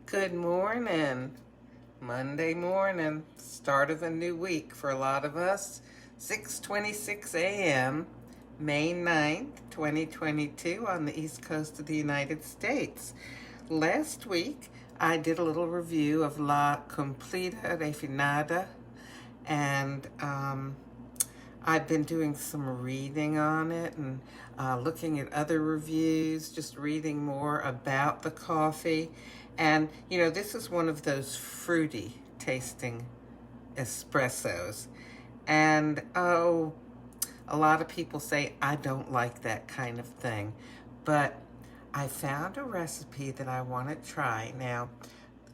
Good morning. Monday morning, start of a new week for a lot of us. 6:26 a.m., May 9th, 2022 on the East Coast of the United States. Last week, I did a little review of La Cumplida Refinada, and I've been doing some reading on it and looking at other reviews, just reading more about the coffee. And, you know, this is one of those fruity tasting espressos. And, a lot of people say, I don't like that kind of thing. But I found a recipe that I want to try. Now,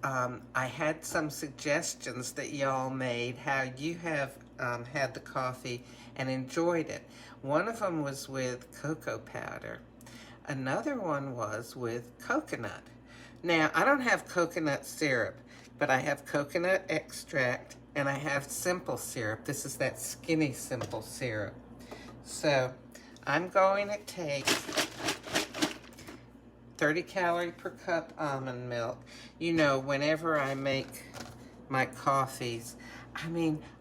I had some suggestions that y'all made, how you have had the coffee and enjoyed it. One of them was with cocoa powder. Another one was with coconut. Now, I don't have coconut syrup, but I have coconut extract and I have simple syrup. This is that skinny simple syrup. So I'm going to take 30 calorie per cup almond milk. You know, whenever I make my coffees,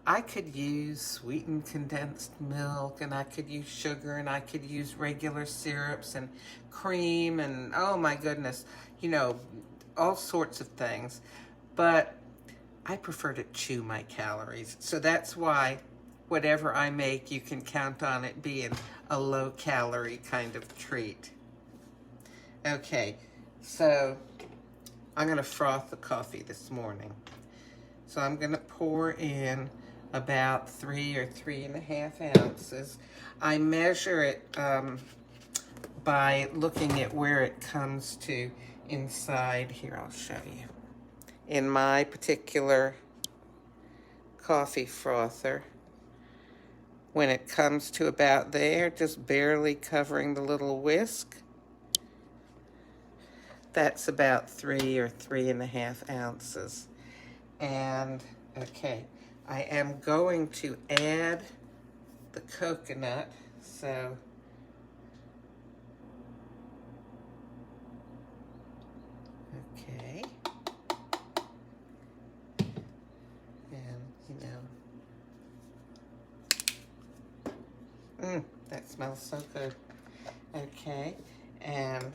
I could use sweetened condensed milk, and I could use sugar, and I could use regular syrups and cream, and oh my goodness, you know, all sorts of things. But I prefer to chew my calories. So that's why whatever I make, you can count on it being a low calorie kind of treat. Okay, so I'm gonna froth the coffee this morning. So I'm gonna pour in about 3 or 3.5 ounces. I measure it by looking at where it comes to inside. Here, I'll show you. In my particular coffee frother, when it comes to about there, just barely covering the little whisk, that's about 3 or 3.5 ounces. And, okay, I am going to add the coconut, so okay, and you know, that smells so good. Okay, and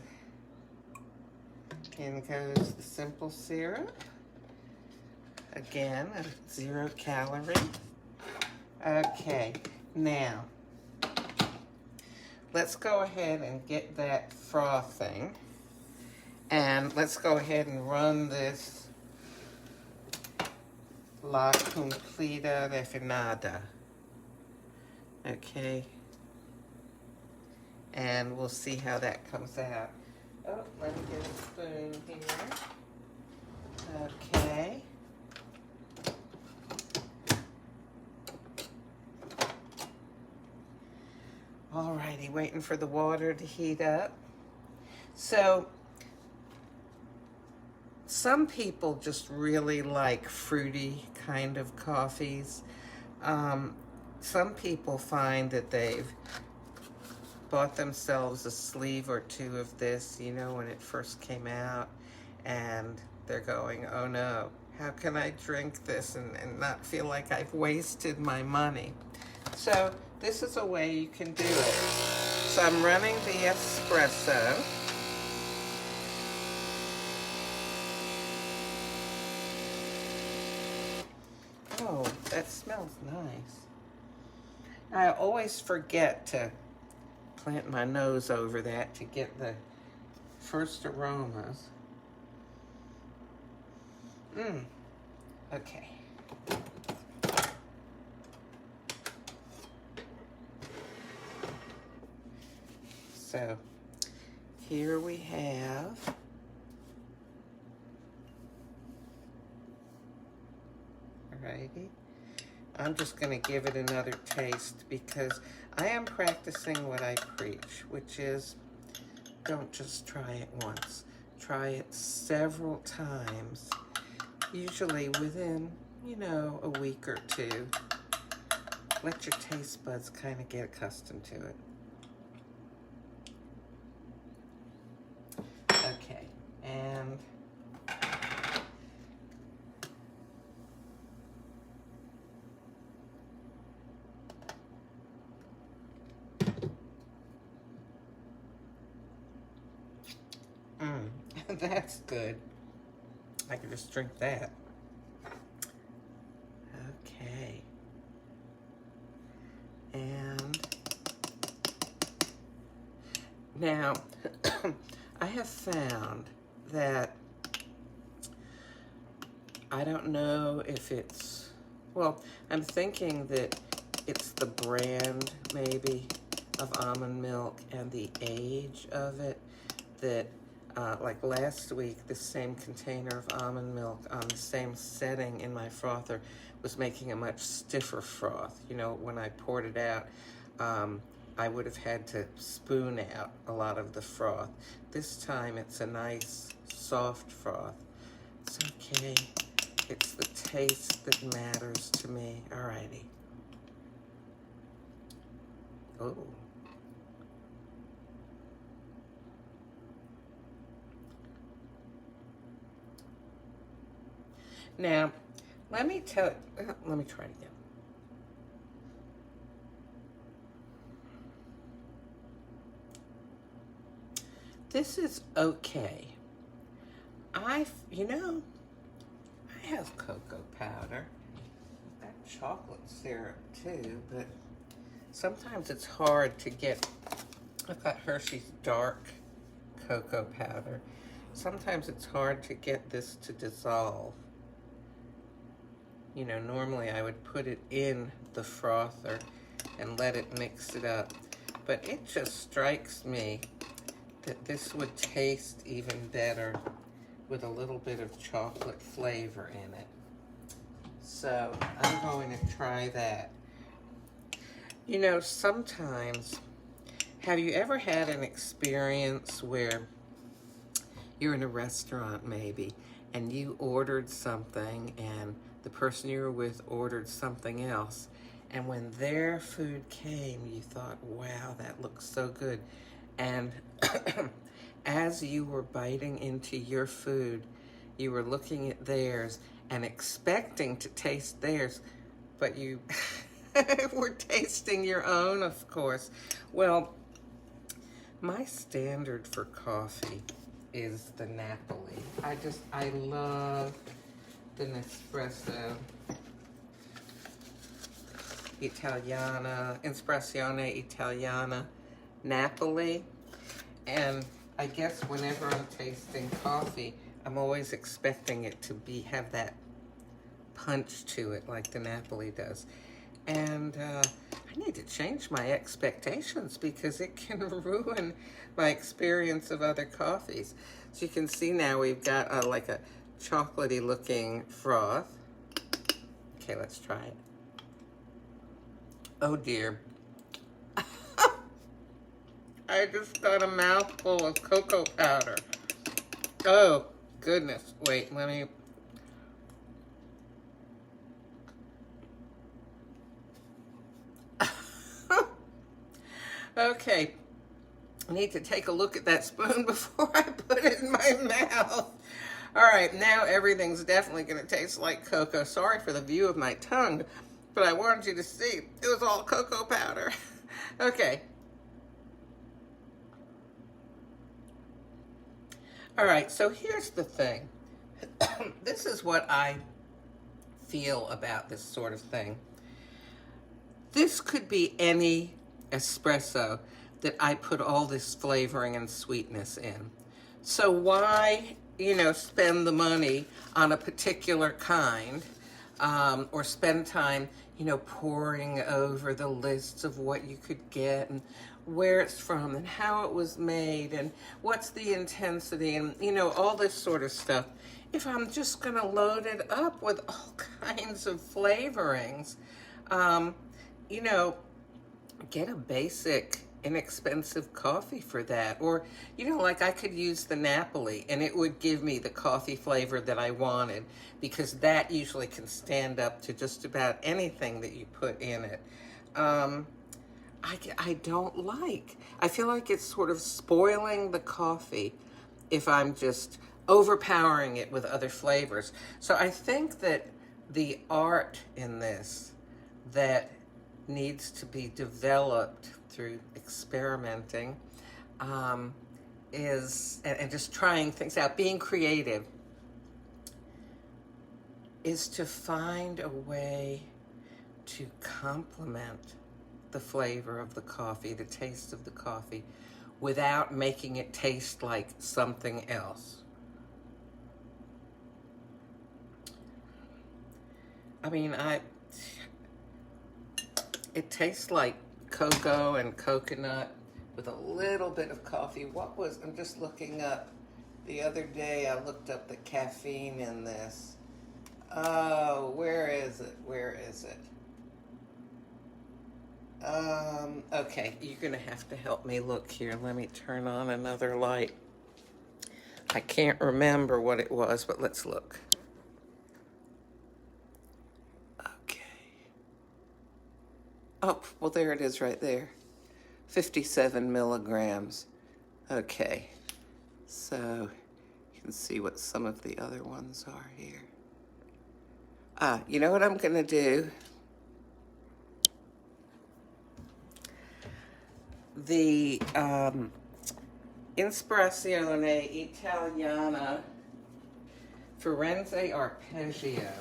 in goes the simple syrup. Again, a 0 calorie. Okay, now let's go ahead and get that frothing. And let's go ahead and run this La Cumplida Refinada. Okay. And we'll see how that comes out. Oh, let me get a spoon here. Okay. Alrighty, waiting for the water to heat up. So, some people just really like fruity kind of coffees. Some people find that they've bought themselves a sleeve or two of this, you know, when it first came out, and they're going, oh no, how can I drink this and not feel like I've wasted my money? So this is a way you can do it. So I'm running the espresso. Oh, that smells nice. I always forget to plant my nose over that to get the first aromas. Okay. So here we have alrighty. I'm just going to give it another taste because I am practicing what I preach, which is don't just try it once. Try it several times, usually within, you know, a week or two. Let your taste buds kind of get accustomed to it. Okay, and That's good. I can just drink that. Okay. And now, I have found that I don't know if it's, well, I'm thinking that it's the brand, maybe, of almond milk and the age of it that, like last week, the same container of almond milk on the same setting in my frother was making a much stiffer froth. You know, when I poured it out, I would have had to spoon out a lot of the froth. This time it's a nice, soft froth. It's okay. It's the taste that matters to me. Alrighty. Oh. Now, let me try it again. This is okay. You know, I have cocoa powder. I've got chocolate syrup too, but sometimes it's hard to get. I've got Hershey's dark cocoa powder. Sometimes it's hard to get this to dissolve. You know, normally I would put it in the frother and let it mix it up. But it just strikes me that this would taste even better with a little bit of chocolate flavor in it. So I'm going to try that. You know, sometimes, have you ever had an experience where you're in a restaurant maybe and you ordered something and the person you were with ordered something else, and when their food came you thought, wow, that looks so good, and as you were biting into your food you were looking at theirs and expecting to taste theirs, but you were tasting your own, of course. Well, my standard for coffee is the Napoli. I love the Nespresso Espressione Italiana Napoli. And I guess whenever I'm tasting coffee, I'm always expecting it to have that punch to it like the Napoli does. And I need to change my expectations because it can ruin my experience of other coffees. So you can see now we've got like a chocolatey looking froth. Okay, let's try it. Oh dear. I just got a mouthful of cocoa powder. Oh goodness. Wait, let me. Okay, I need to take a look at that spoon before I put it in my mouth. All right, now everything's definitely going to taste like cocoa. Sorry for the view of my tongue, but I wanted you to see it was all cocoa powder. Okay. All right, so here's the thing. This is what I feel about this sort of thing. This could be any espresso that I put all this flavoring and sweetness in. So why, spend the money on a particular kind, or spend time, poring over the lists of what you could get and where it's from and how it was made and what's the intensity and, all this sort of stuff. If I'm just gonna load it up with all kinds of flavorings, get a basic, inexpensive coffee for that. Or, like I could use the Napoli and it would give me the coffee flavor that I wanted, because that usually can stand up to just about anything that you put in it. I don't like. I feel like it's sort of spoiling the coffee if I'm just overpowering it with other flavors. So I think that the art in this that needs to be developed through experimenting is, and just trying things out, being creative, is to find a way to complement the flavor of the coffee, the taste of the coffee, without making it taste like something else. I mean, it tastes like cocoa and coconut with a little bit of coffee. I'm just looking up, the other day I looked up the caffeine in this. Oh, where is it? Okay, you're gonna have to help me look here. Let me turn on another light. I can't remember what it was, but let's look. Okay. Oh, well, there it is right there. 57 milligrams. Okay, so you can see what some of the other ones are here. You know what I'm gonna do? The Ispirazione Italiana Firenze Arpeggio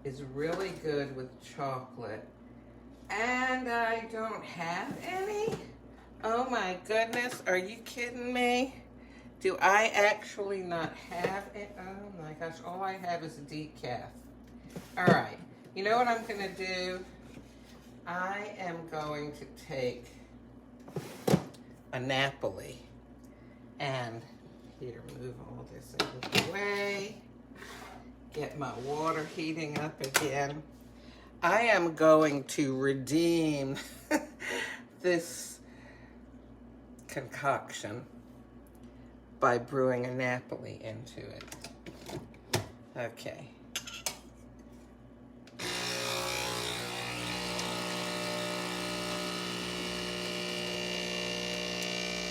is really good with chocolate. And I don't have any? Oh my goodness, are you kidding me? Do I actually not have it? Oh my gosh, all I have is a decaf. All right, you know what I'm gonna do? I am going to take a Napoli and here, move all this out of the way. Get my water heating up again. I am going to redeem this concoction by brewing a Napoli into it. Okay.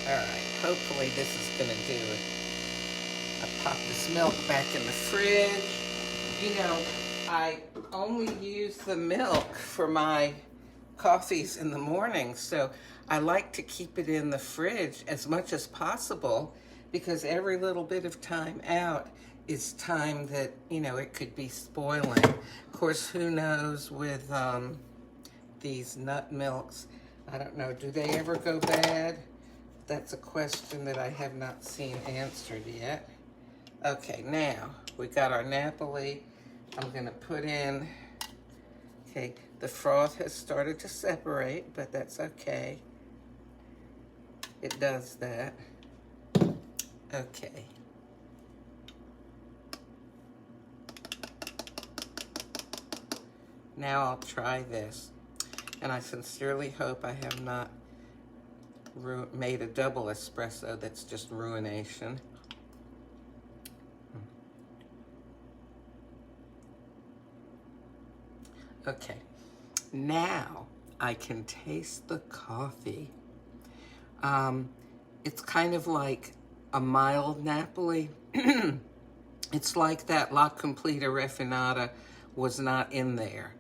All right, hopefully this is gonna do it. I pop this milk back in the fridge. You know, I only use the milk for my coffees in the morning, so I like to keep it in the fridge as much as possible because every little bit of time out is time that, you know, it could be spoiling. Of course, who knows with these nut milks, I don't know, do they ever go bad? That's a question that I have not seen answered yet. Okay, now we got our Napoli. I'm gonna put in, okay, the froth has started to separate, but that's okay. It does that. Okay. Now I'll try this. And I sincerely hope I have not made a double espresso. That's just ruination. Okay, now I can taste the coffee. It's kind of like a mild Napoli. It's like that La Cumplida Refinada was not in there.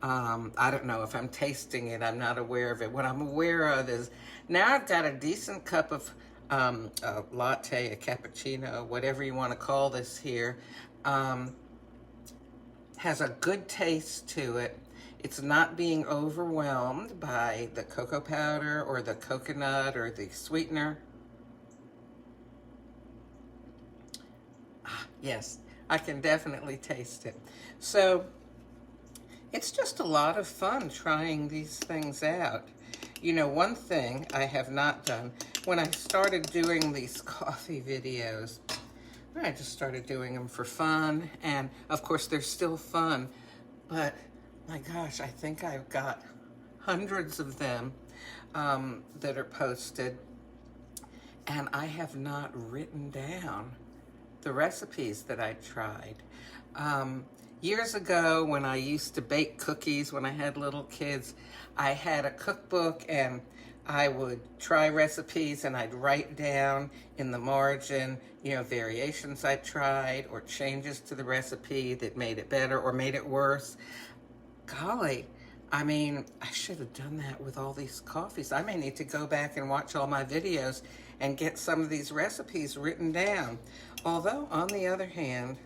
I don't know if I'm tasting it. I'm not aware of it. What I'm aware of is now I've got a decent cup of a latte, a cappuccino, whatever you want to call this here. Has a good taste to it. It's not being overwhelmed by the cocoa powder or the coconut or the sweetener. Yes, I can definitely taste it. So it's just a lot of fun trying these things out. You know, one thing I have not done, when I started doing these coffee videos, I just started doing them for fun, and of course they're still fun, but my gosh, I think I've got hundreds of them that are posted, and I have not written down the recipes that I tried. Years ago, when I used to bake cookies when I had little kids, I had a cookbook and I would try recipes and I'd write down in the margin, you know, variations I tried or changes to the recipe that made it better or made it worse. Golly, I mean, I should have done that with all these coffees. I may need to go back and watch all my videos and get some of these recipes written down. Although, on the other hand,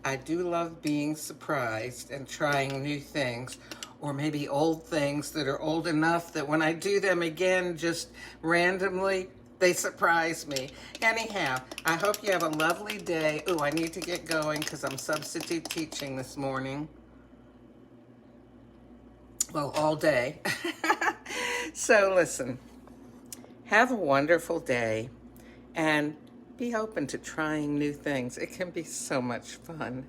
I do love being surprised and trying new things, or maybe old things that are old enough that when I do them again, just randomly, they surprise me. Anyhow, I hope you have a lovely day. Oh, I need to get going because I'm substitute teaching this morning. Well, all day. So listen, have a wonderful day and be open to trying new things. It can be so much fun.